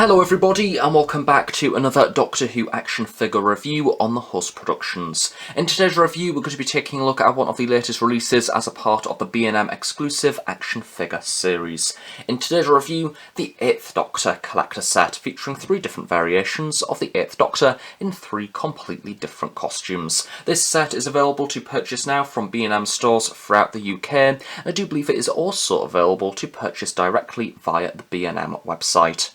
Hello everybody and welcome back to another Doctor Who action figure review on the Host Productions. In today's review we're going to be taking a look at one of the latest releases as a part of the B&M exclusive action figure series. In today's review, the 8th Doctor collector set featuring 3 different variations of the 8th Doctor in 3 completely different costumes. This set is available to purchase now from B&M stores throughout the UK, and I do believe it is also available to purchase directly via the B&M website.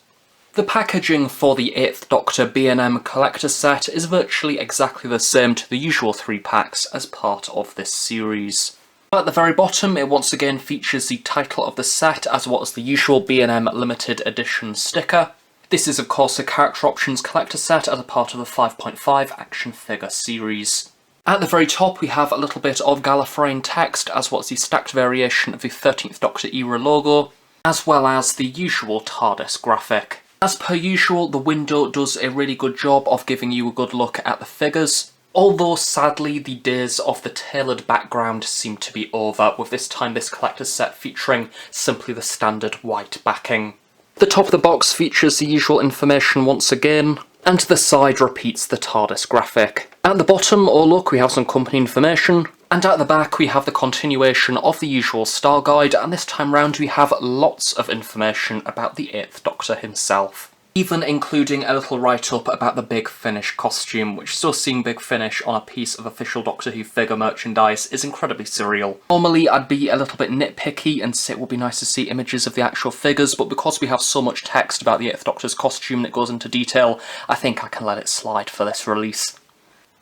The packaging for the 8th Doctor B&M collector set is virtually exactly the same to the usual 3 packs as part of this series. At the very bottom it once again features the title of the set as well as the usual B&M limited edition sticker. This is of course the character options collector set as a part of the 5.5 action figure series. At the very top we have a little bit of Gallifreyan text as well as the stacked variation of the 13th Doctor era logo, as well as the usual TARDIS graphic. As per usual, the window does a really good job of giving you a good look at the figures, although sadly the days of the tailored background seem to be over, with this time this collector's set featuring simply the standard white backing. The top of the box features the usual information once again, and to the side repeats the TARDIS graphic. At the bottom, oh look, we have some company information, and at the back we have the continuation of the usual star guide, and this time round we have lots of information about the 8th Doctor himself. Even including a little write-up about the Big Finish costume, which still seeing Big Finish on a piece of official Doctor Who figure merchandise is incredibly surreal. Normally I'd be a little bit nitpicky and say it would be nice to see images of the actual figures, but because we have so much text about the 8th Doctor's costume that goes into detail, I think I can let it slide for this release.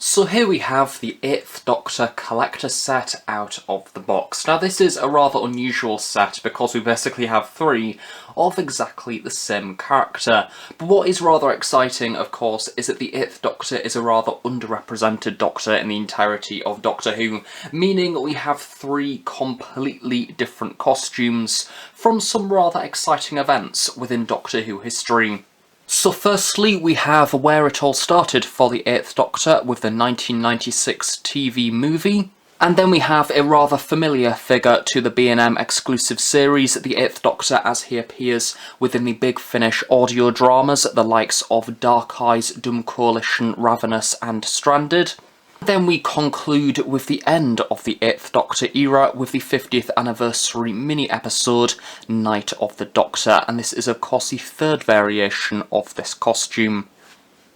So here we have the 8th Doctor collector set out of the box. Now this is a rather unusual set because we basically have 3 of exactly the same character. But what is rather exciting, of course, is that the 8th Doctor is a rather underrepresented Doctor in the entirety of Doctor Who, meaning we have 3 completely different costumes from some rather exciting events within Doctor Who history. So firstly we have where it all started for the 8th Doctor with the 1996 TV movie, and then we have a rather familiar figure to the B&M exclusive series, the 8th Doctor as he appears within the Big Finish audio dramas, the likes of Dark Eyes, Dumb Coalition, Ravenous and Stranded. Then we conclude with the end of the 8th Doctor era with the 50th anniversary mini-episode, Night of the Doctor, and this is of course the 3rd variation of this costume.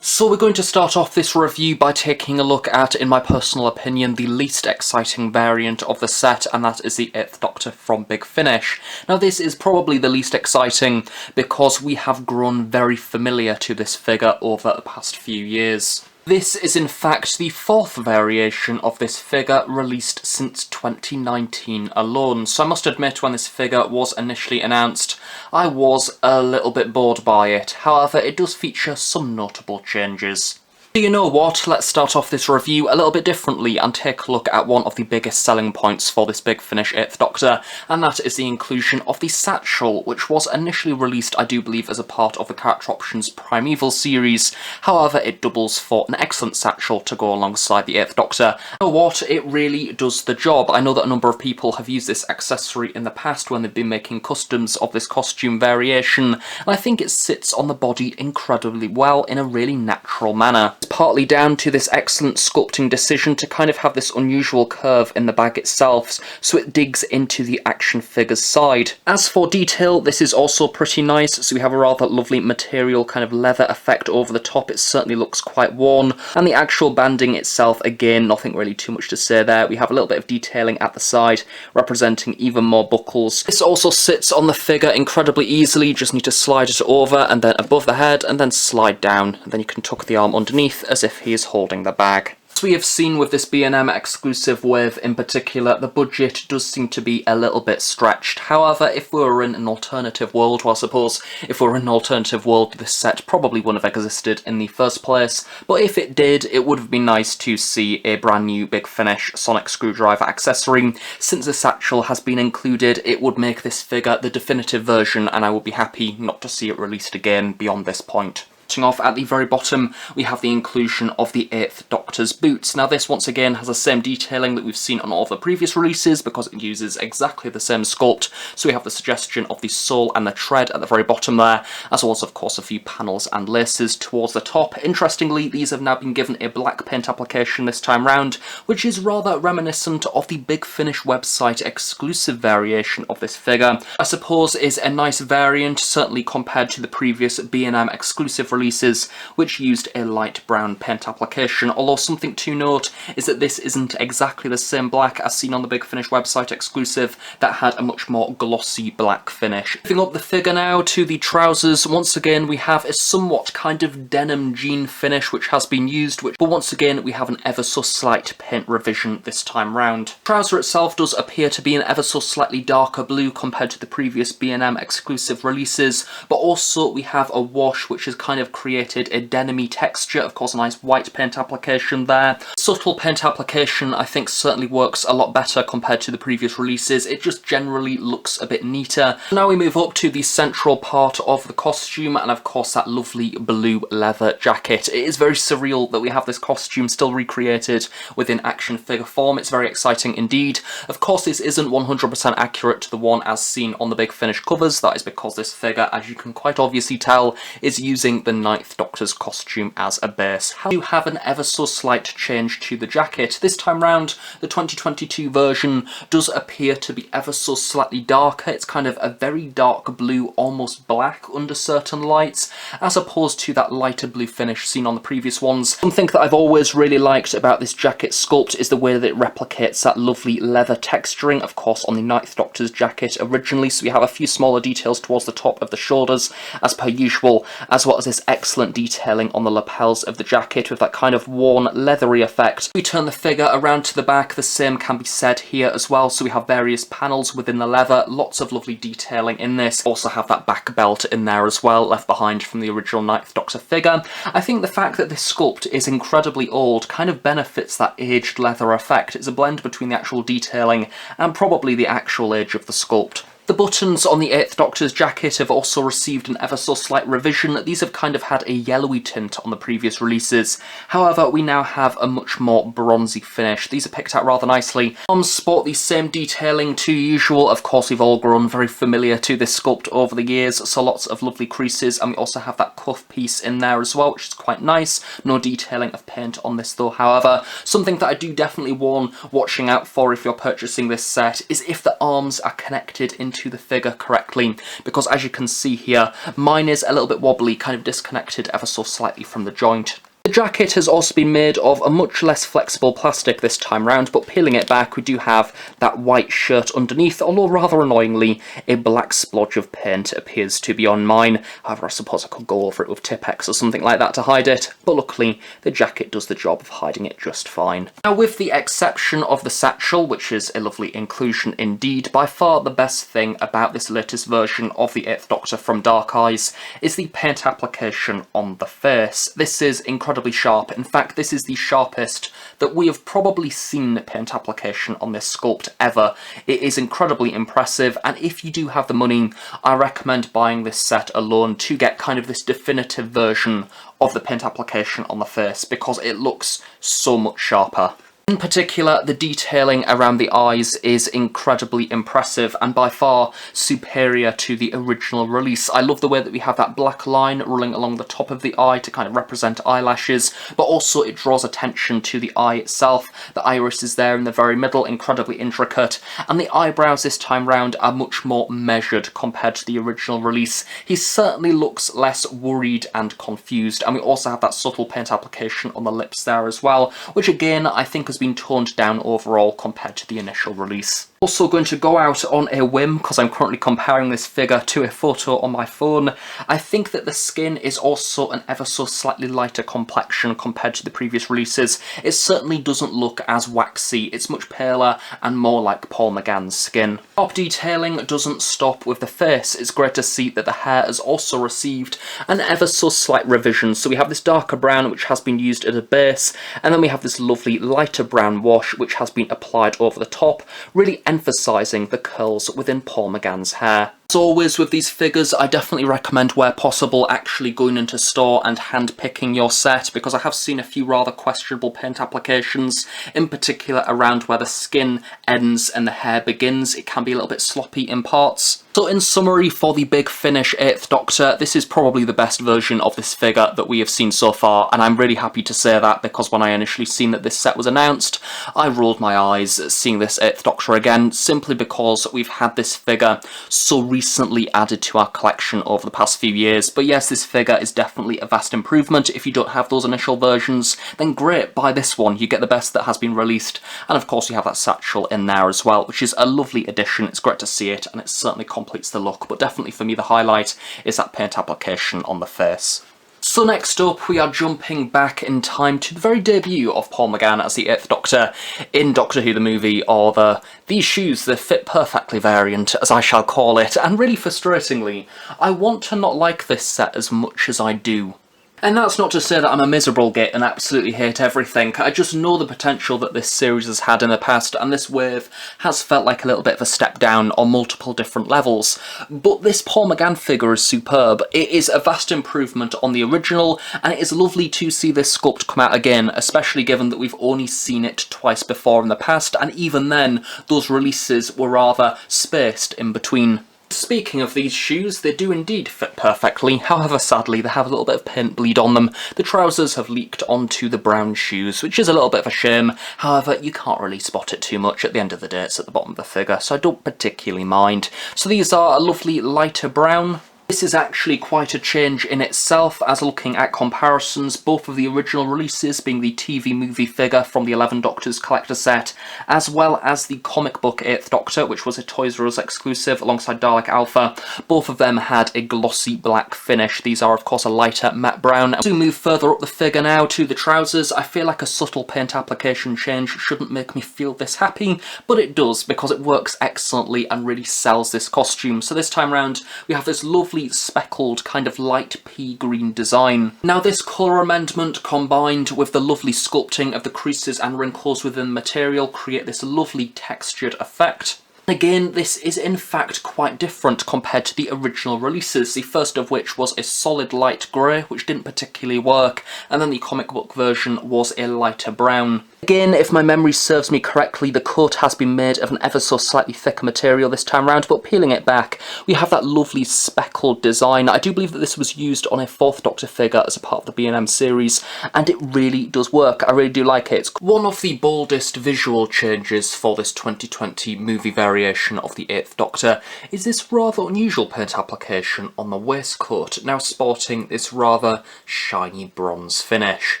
So we're going to start off this review by taking a look at, in my personal opinion, the least exciting variant of the set, and that is the 8th Doctor from Big Finish. Now this is probably the least exciting because we have grown very familiar to this figure over the past few years. This is in fact the 4th variation of this figure released since 2019 alone, so I must admit when this figure was initially announced I was a little bit bored by it. However, it does feature some notable changes. So you know what, let's start off this review a little bit differently and take a look at one of the biggest selling points for this Big Finish 8th Doctor, and that is the inclusion of the satchel, which was initially released, I do believe, as a part of the Character Options Primeval series. However, it doubles for an excellent satchel to go alongside the 8th Doctor. You know what, it really does the job. I know that a number of people have used this accessory in the past when they've been making customs of this costume variation, and I think it sits on the body incredibly well in a really natural manner. It's partly down to this excellent sculpting decision to kind of have this unusual curve in the bag itself, so it digs into the action figure's side. As for detail, this is also pretty nice, so we have a rather lovely material kind of leather effect over the top. It certainly looks quite worn, and the actual banding itself, again, nothing really too much to say there. We have a little bit of detailing at the side, representing even more buckles. This also sits on the figure incredibly easily, just need to slide it over, and then above the head, and then slide down, and then you can tuck the arm underneath as if he is holding the bag. As we have seen with this B&M exclusive wave in particular, the budget does seem to be a little bit stretched. However, if we were in an alternative world, well I suppose if we were in an alternative world this set probably wouldn't have existed in the first place, but if it did, it would have been nice to see a brand new Big Finish sonic screwdriver accessory. Since the satchel has been included, it would make this figure the definitive version, and I would be happy not to see it released again beyond this point. Off at the very bottom, we have the inclusion of the 8th Doctor's boots. Now this once again has the same detailing that we've seen on all the previous releases because it uses exactly the same sculpt. So we have the suggestion of the sole and the tread at the very bottom there, as well as of course a few panels and laces towards the top. Interestingly, these have now been given a black paint application this time round, which is rather reminiscent of the Big Finish website exclusive variation of this figure. I suppose is a nice variant, certainly compared to the previous B&M exclusive releases, which used a light brown paint application, although something to note is that this isn't exactly the same black as seen on the Big Finish website exclusive that had a much more glossy black finish. Moving up the figure now to the trousers, once again we have a somewhat kind of denim jean finish which has been used, but once again we have an ever so slight paint revision this time round. The trouser itself does appear to be an ever so slightly darker blue compared to the previous B&M exclusive releases, but also we have a wash which has kind of created a denim-y texture, of course a nice white paint application there. Subtle paint application I think certainly works a lot better compared to the previous releases, it just generally looks a bit neater. Now we move up to the central part of the costume, and of course that lovely blue leather jacket. It is very surreal that we have this costume still recreated within action figure form, it's very exciting indeed. Of course this isn't 100% accurate to the one as seen on the Big Finish covers, that is because this figure, as you can quite obviously tell, is using the 9th Doctor's costume as a base. How you have an ever so slight change to the jacket. This time round, the 2022 version does appear to be ever so slightly darker. It's kind of a very dark blue, almost black under certain lights, as opposed to that lighter blue finish seen on the previous ones. Something that I've always really liked about this jacket sculpt is the way that it replicates that lovely leather texturing, of course, on the 9th Doctor's jacket originally, so we have a few smaller details towards the top of the shoulders, as per usual, as well as this excellent detailing on the lapels of the jacket with that kind of worn leathery effect. We turn the figure around to the back, the same can be said here as well, so we have various panels within the leather, lots of lovely detailing in this. Also have that back belt in there as well, left behind from the original 9th Doctor figure. I think the fact that this sculpt is incredibly old kind of benefits that aged leather effect. It's a blend between the actual detailing and probably the actual age of the sculpt. The buttons on the 8th Doctor's jacket have also received an ever so slight revision. These have kind of had a yellowy tint on the previous releases. However, we now have a much more bronzy finish. These are picked out rather nicely. Arms sport the same detailing to usual. Of course, we've all grown very familiar to this sculpt over the years, so lots of lovely creases, and we also have that cuff piece in there as well, which is quite nice. No detailing of paint on this though, however. Something that I do definitely warn watching out for if you're purchasing this set is if the arms are connected into the figure correctly, because as you can see here, mine is a little bit wobbly, kind of disconnected ever so slightly from the joint. The jacket has also been made of a much less flexible plastic this time round, but peeling it back we do have that white shirt underneath, although rather annoyingly a black splodge of paint appears to be on mine. However, I suppose I could go over it with Tipp-Ex or something like that to hide it, but luckily the jacket does the job of hiding it just fine. Now, with the exception of the satchel, which is a lovely inclusion indeed, by far the best thing about this latest version of the 8th Doctor from Dark Eyes is the paint application on the face. This is incredibly sharp. In fact, this is the sharpest that we have probably seen the paint application on this sculpt ever. It is incredibly impressive, and if you do have the money, I recommend buying this set alone to get kind of this definitive version of the paint application on the face, because it looks so much sharper. In particular, the detailing around the eyes is incredibly impressive and by far superior to the original release. I love the way that we have that black line running along the top of the eye to kind of represent eyelashes, but also it draws attention to the eye itself. The iris is there in the very middle, incredibly intricate, and the eyebrows this time round are much more measured compared to the original release. He certainly looks less worried and confused, and we also have that subtle paint application on the lips there as well, which again I think has been toned down overall compared to the initial release. Also going to go out on a whim, because I'm currently comparing this figure to a photo on my phone. I think that the skin is also an ever so slightly lighter complexion compared to the previous releases. It certainly doesn't look as waxy, it's much paler and more like Paul McGann's skin. Top detailing doesn't stop with the face. It's great to see that the hair has also received an ever so slight revision. So we have this darker brown which has been used as a base, and then we have this lovely lighter brown wash which has been applied over the top, really emphasising the curls within Paul McGann's hair. As always with these figures, I definitely recommend, where possible, actually going into store and hand-picking your set, because I have seen a few rather questionable paint applications, in particular around where the skin ends and the hair begins. It can be a little bit sloppy in parts. So in summary, for the Big Finish 8th Doctor, this is probably the best version of this figure that we have seen so far, and I'm really happy to say that, because when I initially seen that this set was announced, I rolled my eyes seeing this 8th Doctor again, simply because we've had this figure so recently added to our collection over the past few years. But yes, this figure is definitely a vast improvement. If you don't have those initial versions, then great, buy this one. You get the best that has been released, and of course you have that satchel in there as well, which is a lovely addition. It's great to see it, and it certainly completes the look, but definitely for me the highlight is that paint application on the face. So next up, we are jumping back in time to the very debut of Paul McGann as the 8th Doctor in Doctor Who the movie, or These Shoes, the Fit Perfectly variant, as I shall call it. And really frustratingly, I want to not like this set as much as I do. And that's not to say that I'm a miserable git and absolutely hate everything. I just know the potential that this series has had in the past, and this wave has felt like a little bit of a step down on multiple different levels. But this Paul McGann figure is superb. It is a vast improvement on the original, and it is lovely to see this sculpt come out again, especially given that we've only seen it twice before in the past, and even then, those releases were rather spaced in between. Speaking of these shoes, they do indeed fit perfectly, however sadly they have a little bit of paint bleed on them. The trousers have leaked onto the brown shoes, which is a little bit of a shame. However, you can't really spot it too much. At the end of the day, it's at the bottom of the figure, so I don't particularly mind. So these are a lovely lighter brown. This is actually quite a change in itself, as looking at comparisons, both of the original releases being the TV movie figure from the 11 Doctors collector set, as well as the comic book 8th Doctor, which was a Toys R Us exclusive alongside Dalek Alpha. Both of them had a glossy black finish. These are of course a lighter matte brown. As we move further up the figure now to the trousers, I feel like a subtle paint application change shouldn't make me feel this happy, but it does, because it works excellently and really sells this costume. So this time round we have this lovely speckled kind of light pea green design. Now this colour amendment combined with the lovely sculpting of the creases and wrinkles within the material create this lovely textured effect. Again, this is in fact quite different compared to the original releases, the first of which was a solid light grey, which didn't particularly work, and then the comic book version was a lighter brown. Again, if my memory serves me correctly, the coat has been made of an ever so slightly thicker material this time round, but peeling it back, we have that lovely speckled design. I do believe that this was used on a 4th Doctor figure as a part of the B&M series, and it really does work. I really do like it. It's one of the boldest visual changes for this 2020 movie variation of the 8th Doctor is this rather unusual paint application on the waistcoat, now sporting this rather shiny bronze finish.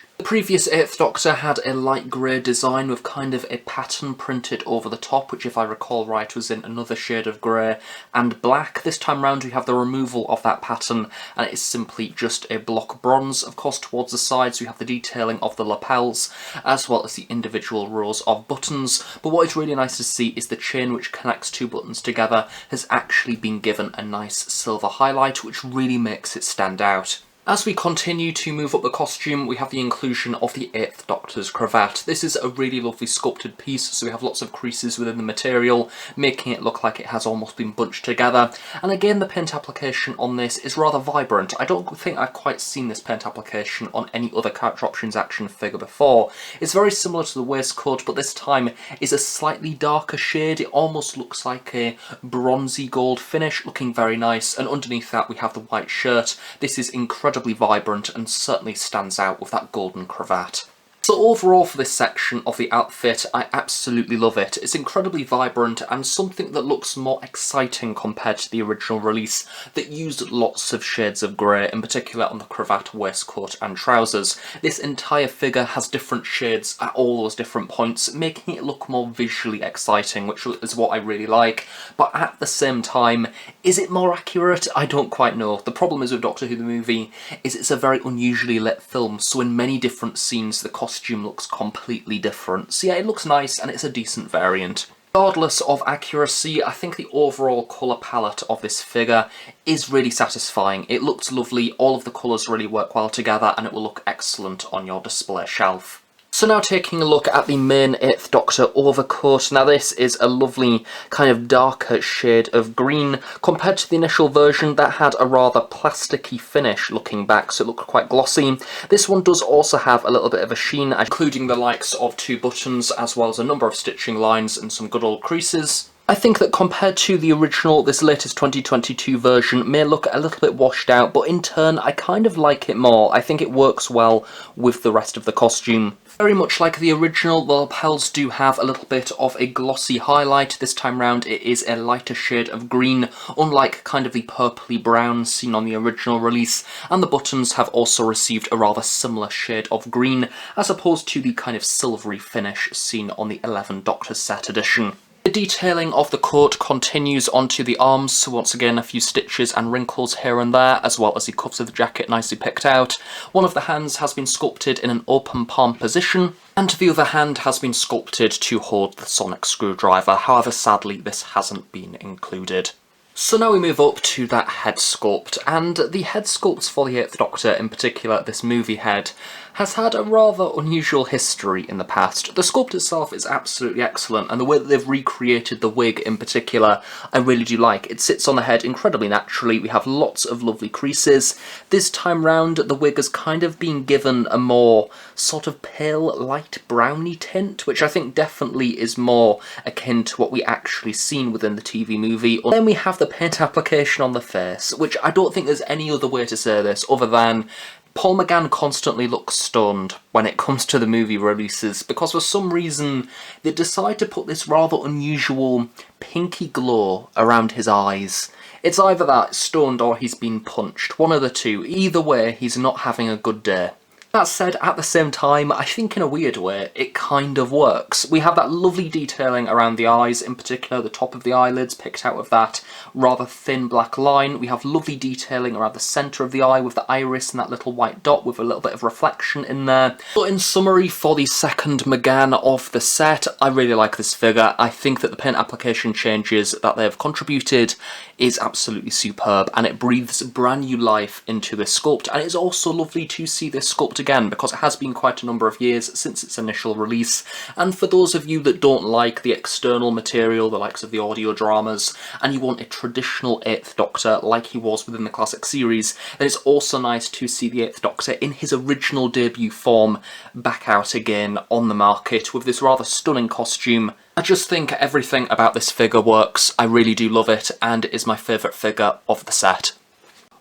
The previous 8th Doctor had a light grey design with kind of a pattern printed over the top, which if I recall right was in another shade of grey and black. This time round we have the removal of that pattern, and it is simply just a block bronze. Of course, towards the sides we have the detailing of the lapels, as well as the individual rows of buttons. But what is really nice to see is the chain which connects two buttons together has actually been given a nice silver highlight, which really makes it stand out. As we continue to move up the costume, we have the inclusion of the 8th Doctor's cravat. This is a really lovely sculpted piece, so we have lots of creases within the material, making it look like it has almost been bunched together. And again, the paint application on this is rather vibrant. I don't think I've quite seen this paint application on any other Character Options action figure before. It's very similar to the waistcoat, but this time is a slightly darker shade. It almost looks like a bronzy gold finish, looking very nice. And underneath that we have the white shirt. This is incredibly vibrant and certainly stands out with that golden cravat. So overall for this section of the outfit, I absolutely love it. It's incredibly vibrant and something that looks more exciting compared to the original release that used lots of shades of grey, in particular on the cravat, waistcoat and trousers. This entire figure has different shades at all those different points, making it look more visually exciting, which is what I really like. But at the same time, is it more accurate? I don't quite know. The problem is with Doctor Who the movie is it's a very unusually lit film, so in many different scenes the costume looks completely different. So yeah, it looks nice and it's a decent variant. Regardless of accuracy, I think the overall colour palette of this figure is really satisfying. It looks lovely, all of the colours really work well together, and it will look excellent on your display shelf. So now taking a look at the main 8th Doctor overcoat. Now this is a lovely kind of darker shade of green compared to the initial version that had a rather plasticky finish looking back, so it looked quite glossy. This one does also have a little bit of a sheen, including the likes of 2 buttons as well as a number of stitching lines and some good old creases. I think that compared to the original, this latest 2022 version may look a little bit washed out, but in turn I kind of like it more. I think it works well with the rest of the costume. Very much like the original, the lapels do have a little bit of a glossy highlight. This time round it is a lighter shade of green, unlike kind of the purpley brown seen on the original release, and the buttons have also received a rather similar shade of green, as opposed to the kind of silvery finish seen on the 11 Doctor set edition. The detailing of the coat continues onto the arms, so once again a few stitches and wrinkles here and there, as well as the cuffs of the jacket nicely picked out. One of the hands has been sculpted in an open palm position, and the other hand has been sculpted to hold the sonic screwdriver. However, sadly this hasn't been included. So now we move up to that head sculpt, and the head sculpts for the 8th Doctor, in particular this movie head, has had a rather unusual history in the past. The sculpt itself is absolutely excellent, and the way that they've recreated the wig in particular I really do like. It sits on the head incredibly naturally, we have lots of lovely creases. This time round the wig has kind of been given a more sort of pale light browny tint, which I think definitely is more akin to what we actually seen within the TV movie. Then we have the paint application on the face, which I don't think there's any other way to say this other than Paul McGann constantly looks stoned when it comes to the movie releases, because for some reason they decide to put this rather unusual pinky glow around his eyes. It's either that stoned or he's been punched, one of the two. Either way, he's not having a good day. That said, at the same time, I think in a weird way, it kind of works. We have that lovely detailing around the eyes, in particular the top of the eyelids picked out of that rather thin black line. We have lovely detailing around the centre of the eye with the iris and that little white dot with a little bit of reflection in there. But in summary, for the second McGann of the set, I really like this figure. I think that the paint application changes that they have contributed is absolutely superb, and it breathes brand new life into this sculpt, and it's also lovely to see this sculpt again because it has been quite a number of years since its initial release. And for those of you that don't like the external material, the likes of the audio dramas, and you want a traditional 8th Doctor like he was within the classic series, then it's also nice to see the 8th Doctor in his original debut form back out again on the market with this rather stunning costume. I just think everything about this figure works. I really do love it, and it is my favourite figure of the set.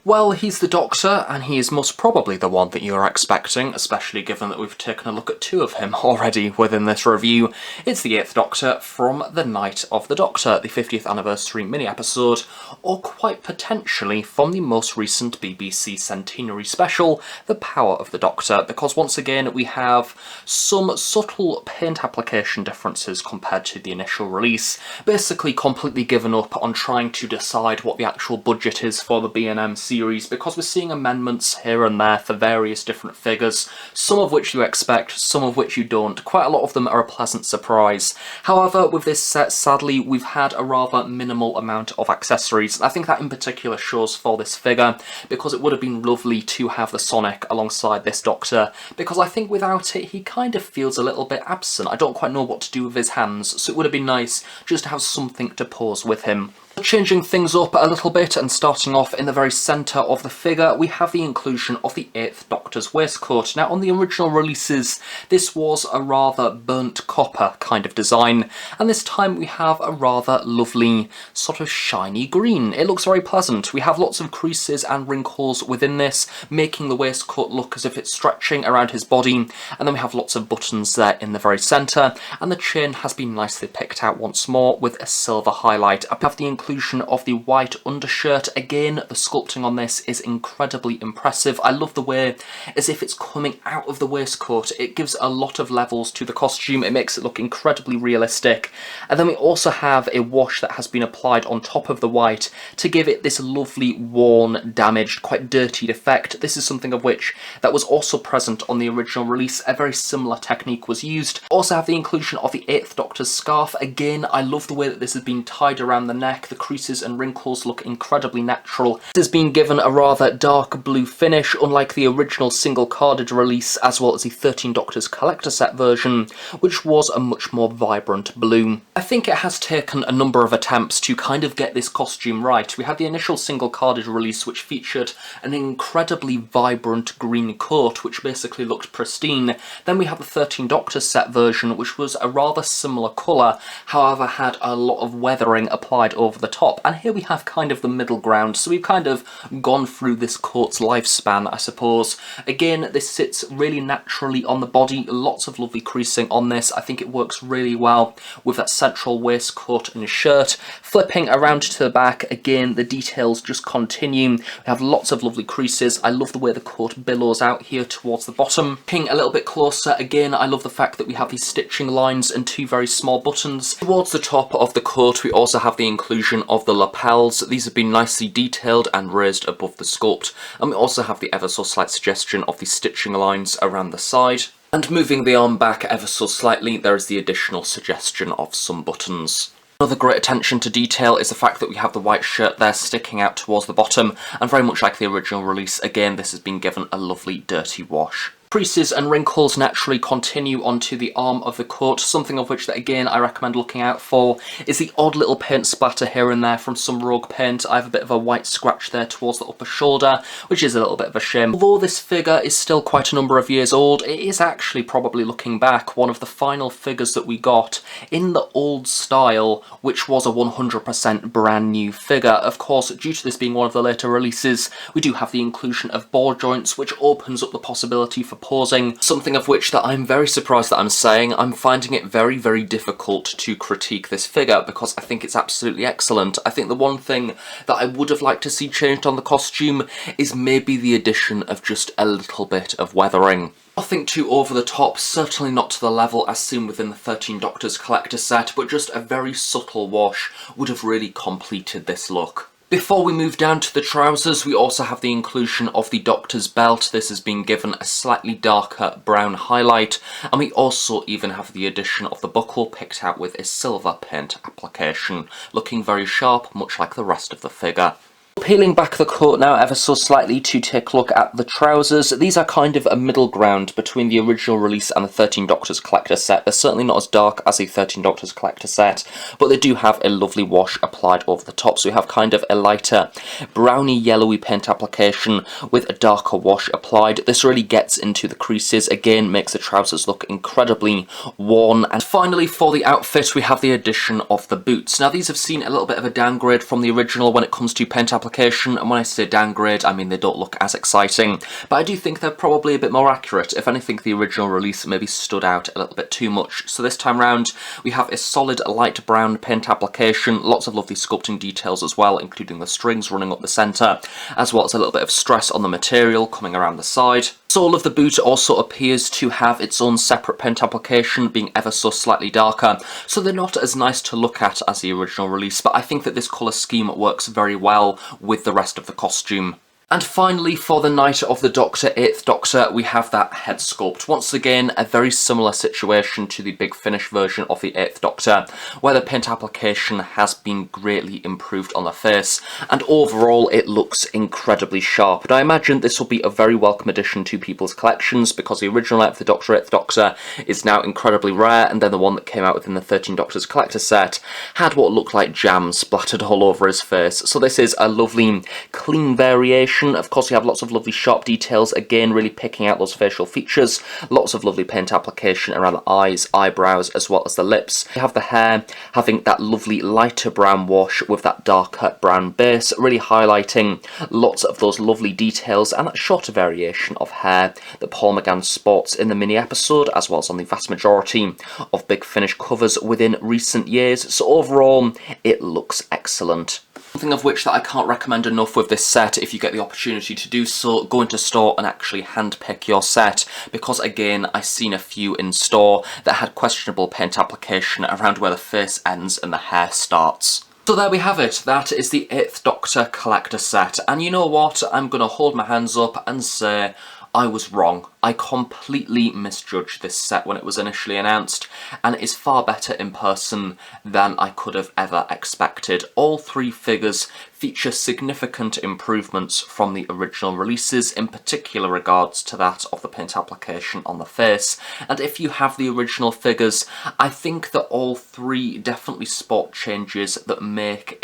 Well, he's the Doctor, and he is most probably the one that you are expecting, especially given that we've taken a look at 2 of him already within this review. It's the 8th Doctor from The Night of the Doctor, the 50th anniversary mini-episode, or quite potentially from the most recent BBC Centenary special, The Power of the Doctor, because once again we have some subtle paint application differences compared to the initial release. Basically completely given up on trying to decide what the actual budget is for the B&M series, because we're seeing amendments here and there for various different figures, some of which you expect, some of which you don't. Quite a lot of them are a pleasant surprise. However, with this set, sadly, we've had a rather minimal amount of accessories. I think that in particular shows for this figure, because it would have been lovely to have the Sonic alongside this Doctor, because I think without it he kind of feels a little bit absent. I don't quite know what to do with his hands, so it would have been nice just to have something to pose with him. Changing things up a little bit and starting off in the very centre of the figure, we have the inclusion of the 8th Doctor's waistcoat. Now, on the original releases, this was a rather burnt copper kind of design, and this time we have a rather lovely sort of shiny green. It looks very pleasant. We have lots of creases and wrinkles within this, making the waistcoat look as if it's stretching around his body, and then we have lots of buttons there in the very centre, and the chain has been nicely picked out once more with a silver highlight. I have the inclusion of the white undershirt. Again, the sculpting on this is incredibly impressive. I love the way as if it's coming out of the waistcoat. It gives a lot of levels to the costume. It makes it look incredibly realistic. And then we also have a wash that has been applied on top of the white to give it this lovely worn, damaged, quite dirtied effect. This is something of which that was also present on the original release. A very similar technique was used. Also have the inclusion of the 8th Doctor's scarf. Again, I love the way that this has been tied around the neck. The creases and wrinkles look incredibly natural. This has been given a rather dark blue finish, unlike the original single carded release as well as the 13 Doctors collector set version, which was a much more vibrant blue. I think it has taken a number of attempts to kind of get this costume right. We had the initial single carded release which featured an incredibly vibrant green coat which basically looked pristine. Then we had the 13 Doctors set version which was a rather similar colour, however had a lot of weathering applied over the top, and here we have kind of the middle ground, so we've kind of gone through this coat's lifespan, I suppose. Again, this sits really naturally on the body, lots of lovely creasing on this. I think it works really well with that central waistcoat and shirt. Flipping around to the back, again, the details just continue. We have lots of lovely creases. I love the way the coat billows out here towards the bottom. Looking a little bit closer, again, I love the fact that we have these stitching lines and two very small buttons. Towards the top of the coat, we also have the inclusion of the lapels. These have been nicely detailed and raised above the sculpt, and we also have the ever so slight suggestion of the stitching lines around the side. And moving the arm back ever so slightly, there is the additional suggestion of some buttons. Another great attention to detail is the fact that we have the white shirt there sticking out towards the bottom, and very much like the original release, again this has been given a lovely dirty wash. Creases and wrinkles naturally continue onto the arm of the coat, something of which that again I recommend looking out for is the odd little paint splatter here and there from some rogue paint. I have a bit of a white scratch there towards the upper shoulder, which is a little bit of a shame. Although this figure is still quite a number of years old, it is actually, probably looking back, one of the final figures that we got in the old style, which was a 100% brand new figure. Of course, due to this being one of the later releases, we do have the inclusion of ball joints, which opens up the possibility for pausing, something of which that I'm very surprised that I'm saying. I'm finding it very, very difficult to critique this figure because I think it's absolutely excellent. I think the one thing that I would have liked to see changed on the costume is maybe the addition of just a little bit of weathering. Nothing too over the top, certainly not to the level as seen within the 13 Doctors collector set, but just a very subtle wash would have really completed this look. Before we move down to the trousers, we also have the inclusion of the Doctor's belt. This has been given a slightly darker brown highlight, and we also even have the addition of the buckle picked out with a silver paint application, looking very sharp, much like the rest of the figure. Peeling back the coat now ever so slightly to take a look at the trousers. These are kind of a middle ground between the original release and the 13 Doctors collector set. They're certainly not as dark as the 13 Doctors collector set, but they do have a lovely wash applied over the top. So we have kind of a lighter browny yellowy paint application with a darker wash applied. This really gets into the creases, again makes the trousers look incredibly worn. And finally for the outfit we have the addition of the boots. Now these have seen a little bit of a downgrade from the original when it comes to paint application, and when I say downgrade I mean they don't look as exciting, but I do think they're probably a bit more accurate. If anything, the original release maybe stood out a little bit too much. So this time round we have a solid light brown paint application, lots of lovely sculpting details as well, including the strings running up the centre, as well as a little bit of stress on the material coming around the side. The sole of the boot also appears to have its own separate paint application, being ever so slightly darker, so they're not as nice to look at as the original release, but I think that this colour scheme works very well with the rest of the costume. And finally, for the Night of the Doctor, 8th Doctor, we have that head sculpt. Once again, a very similar situation to the Big Finish version of the 8th Doctor, where the paint application has been greatly improved on the face, and overall it looks incredibly sharp. And I imagine this will be a very welcome addition to people's collections, because the original Night of the Doctor, 8th Doctor, is now incredibly rare, and then the one that came out within the 13 Doctors collector set had what looked like jam splattered all over his face. So this is a lovely, clean variation. Of course, you have lots of lovely sharp details, again really picking out those facial features, lots of lovely paint application around the eyes, eyebrows, as well as the lips. You have the hair having that lovely lighter brown wash with that darker brown base, really highlighting lots of those lovely details and that shorter variation of hair that Paul McGann sports in the mini episode, as well as on the vast majority of Big Finish covers within recent years. So overall, it looks excellent. Something of which that I can't recommend enough with this set, if you get the opportunity to do so, go into store and actually handpick your set, because again, I've seen a few in store that had questionable paint application around where the face ends and the hair starts. So there we have it, that is the 8th Doctor collector set, and you know what, I'm going to hold my hands up and say I was wrong. I completely misjudged this set when it was initially announced, and it is far better in person than I could have ever expected. All three figures feature significant improvements from the original releases, in particular regards to that of the paint application on the face, and if you have the original figures, I think that all three definitely spot changes that make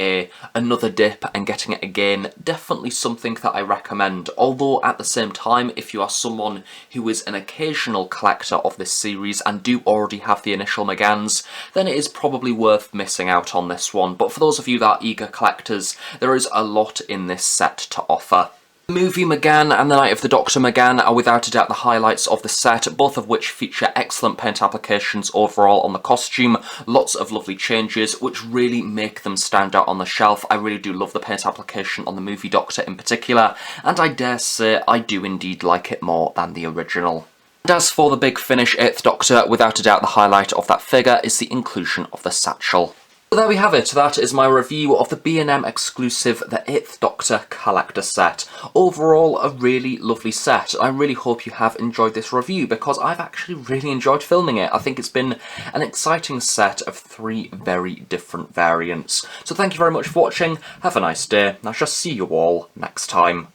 another dip and getting it again definitely something that I recommend, although at the same time, if you are someone who is an occasional collector of this series and do already have the initial Megans, then it is probably worth missing out on this one. But for those of you that are eager collectors, there is a lot in this set to offer. The movie Megan and the Night of the Doctor Megan are without a doubt the highlights of the set, both of which feature excellent paint applications overall on the costume, lots of lovely changes which really make them stand out on the shelf. I really do love the paint application on the movie Doctor in particular, and I dare say I do indeed like it more than the original. And as for the big finish 8th Doctor, without a doubt the highlight of that figure is the inclusion of the satchel. So there we have it, that is my review of the B&M exclusive The 8th Doctor collector set. Overall, a really lovely set. I really hope you have enjoyed this review, because I've actually really enjoyed filming it. I think it's been an exciting set of three very different variants. So thank you very much for watching, have a nice day, and I shall see you all next time.